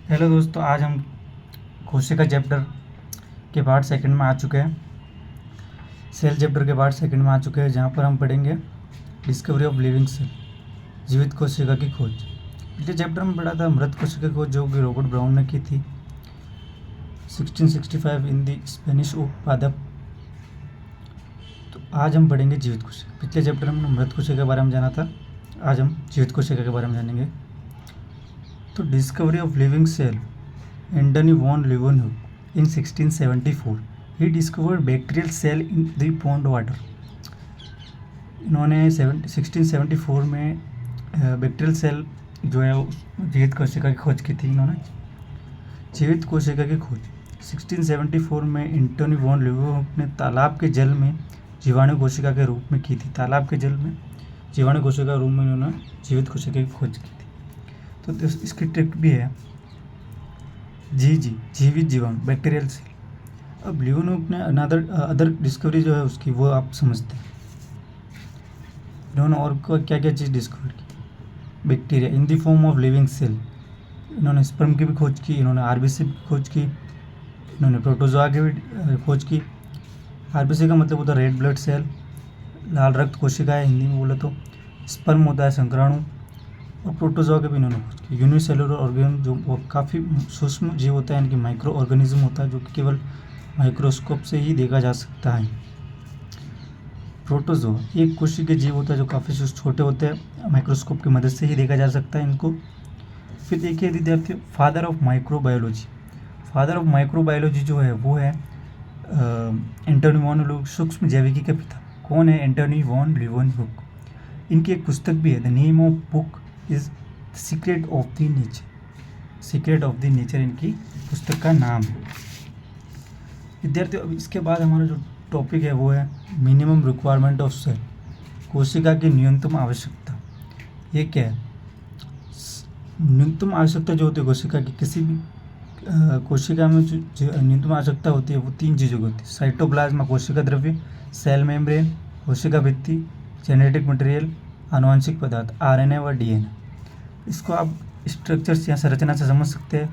Hello दोस्तों, आज हम कोशिका चैप्टर के पार्ट सेकंड में आ चुके हैं। सेल चैप्टर के पार्ट सेकंड में आ चुके हैं, जहाँ पर हम पढ़ेंगे डिस्कवरी ऑफ लिविंग सेल, जीवित कोशिका की खोज। पिछले चैप्टर में पढ़ा था मृत कोशिका की खोज, जो कि रॉबर्ट ब्राउन ने की थी 1665 इन द स्पेनिश पादप। तो आज हम पढ़ेंगे जीवित कोशिका। पिछले चैप्टर में मृत कोशिका के बारे में जाना था, आज हम जीवित कोशिका के बारे में जानेंगे। तो discovery of living cell, Antony van लीeuwenhoek in 1674 ही discovered bacterial cell in the pond water. इन्होंने 1674 में बैक्टीरियल सेल जो है जीवित कोशिका की खोज की थी। इन्होंने जीवित कोशिका की खोज 1674 में एंटनी वॉन लीeuwenhoek ने तालाब के जल में जीवाणु कोशिका के रूप में की थी। तालाब के जल में जीवाणु कोशिका के रूप में इन्होंने जीवित कोशिका की खोज की थी। तो इसकी ट्रिक भी है जीवित जीवाणु, बैक्टीरियल सेल। अब लीeuwenhoek ने अदर डिस्कवरी जो है उसकी, वो आप समझते हैं। इन्होंने और क्या क्या चीज़ डिस्कवर की? Bacteria in the form of living cell. इन्होंने स्पर्म की भी खोज की, इन्होंने आरबीसी की खोज की, इन्होंने प्रोटोजोआ की भी खोज की। आरबीसी का मतलब होता है रेड ब्लड सेल, लाल रक्त कोशिका है हिंदी में बोले तो। स्पर्म होता है संक्राणु, और प्रोटोजोआ के भी इन्होंने खोज की। यूनिसेलुलर ऑर्गेन जो वो काफ़ी सूक्ष्म जीव होता है, इनकी माइक्रो ऑर्गेनिज्म होता है, जो कि केवल माइक्रोस्कोप से ही देखा जा सकता है। प्रोटोजोआ एक कोशिकीय जीव होता है जो काफ़ी छोटे होते हैं, माइक्रोस्कोप की मदद से ही देखा जा सकता है इनको। फिर देखिए विद्यार्थी, father of microbiology. Father of microbiology जो है वो है एंटनी वॉन लीeuwenhoek, सूक्ष्म जैविकी के पिता। कौन है? एंटनी वॉन लीeuwenhoek। इनकी एक पुस्तक भी है, the name of book is secret of the nature. Secret of the nature इनकी पुस्तक का नाम है। विद्यार्थियों, अब इसके बाद हमारा जो टॉपिक है वो है मिनिमम रिक्वायरमेंट ऑफ सेल, कोशिका की न्यूनतम आवश्यकता। ये क्या है? न्यूनतम आवश्यकता जो होती है कोशिका की, किसी भी कोशिका में जो न्यूनतम आवश्यकता होती है वो 3 चीज़ों की होती है। साइटोप्लाज्मा कोशिका द्रव्य, सेल मेम्ब्रेन कोशिका भित्ति, जेनेटिक मटेरियल आनुवंशिक पदार्थ आरएनए व डीएनए। इसको आप स्ट्रक्चर्स या संरचना से समझ सकते हैं।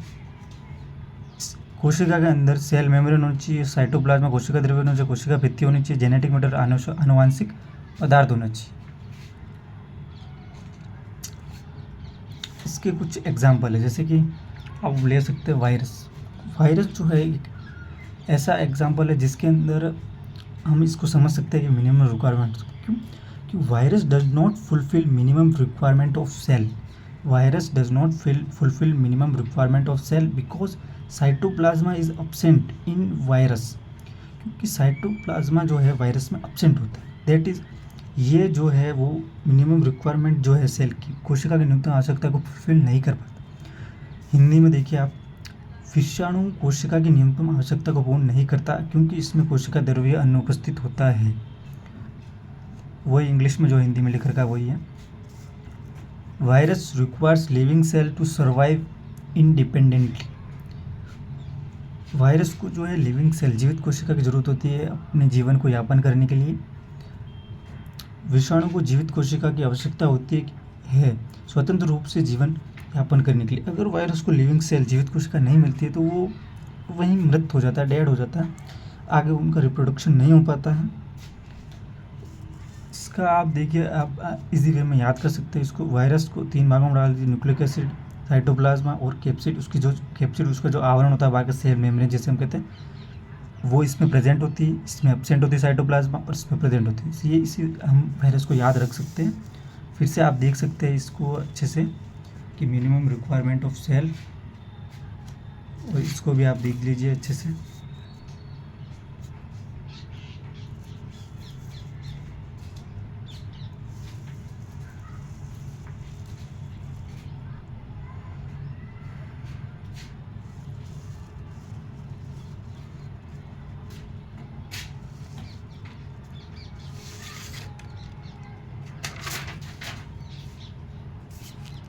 कोशिका के अंदर सेल मेम्ब्रेन होनी चाहिए, साइटोप्लाज्मा कोशिका द्रव्य होना चाहिए, कोशिका भित्ति होनी चाहिए, जेनेटिक मटेरियल आनुवंशिक पदार्थ होना चाहिए। इसके कुछ एग्जाम्पल है, जैसे कि आप ले सकते हैं वायरस। वायरस जो है एक ऐसा एग्जाम्पल है जिसके अंदर हम इसको समझ सकते हैं कि मिनिमम रिक्वायरमेंट। क्यों? कि virus does not fulfil minimum requirement of cell. Virus does not fulfil minimum requirement of cell because cytoplasm is absent in virus. क्योंकि साइटोप्लाज्मा जो है वायरस में अब्सेंट होता है, दैट इज़ ये जो है वो मिनिमम रिक्वायरमेंट जो है सेल की, कोशिका की न्यूनतम आवश्यकता को फुलफिल नहीं कर पाता। हिंदी में देखिए आप, विषाणु कोशिका की न्यूनतम आवश्यकता को पूर्ण नहीं करता क्योंकि इसमें कोशिका द्रव्य अनुपस्थित होता है। वही इंग्लिश में जो हिंदी में लिख रखा है वही है। Virus requires living cell to survive independently. Virus को जो है लिविंग सेल, जीवित कोशिका की जरूरत होती है अपने जीवन को यापन करने के लिए। विषाणु को जीवित कोशिका की आवश्यकता होती है स्वतंत्र रूप से जीवन यापन करने के लिए। अगर वायरस को लिविंग सेल, जीवित कोशिका नहीं मिलती है तो वो वहीं मृत हो जाता है, डेड हो जाता है, आगे उनका रिप्रोडक्शन नहीं हो पाता है। इसका आप देखिए, आप इजी वे में याद कर सकते हैं इसको। वायरस को 3 भागों में डाल दीजिए, न्यूक्लिक एसिड, साइटोप्लाज्मा और कैप्सिड। उसकी जो कैप्सिड, उसका जो आवरण होता है बाहर का सेल मेम्ब्रेन जैसे हम कहते हैं, वो इसमें प्रेजेंट होती है, इसमें एब्सेंट होती है साइटोप्लाज्मा, और इसमें प्रेजेंट होती है। ये इसी हम वायरस को याद रख सकते हैं। फिर से आप देख सकते हैं इसको अच्छे से कि मिनिमम रिक्वायरमेंट ऑफ सेल, और इसको भी आप देख लीजिए अच्छे से।